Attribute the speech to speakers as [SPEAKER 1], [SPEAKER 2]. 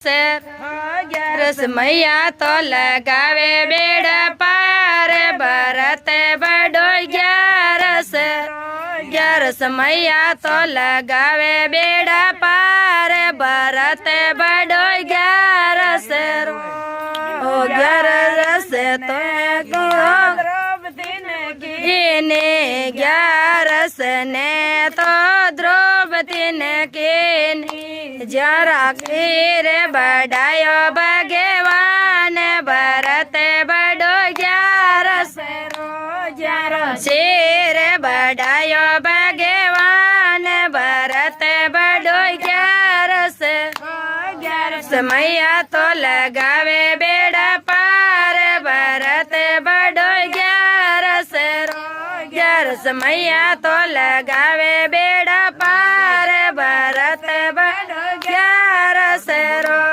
[SPEAKER 1] ग्यारस मैया तो लगावे बेड़ा पार भरत बड़ो ग्यारस मैया तो लगावे बेड़ा पार भरत बड़ो ग्यारस तो इने ग्यारस ने तो द्रौपदी ने की जरा खीर बढ़ायो भगवान भरत बड़ो ग्यारस शेर बढ़ायो भगवान भरत बड़ो ग्यारस मैया तो लगावे बेड़ा पार भरत बड़ो ग्यारस मैया तो लगावे बेड़ा पार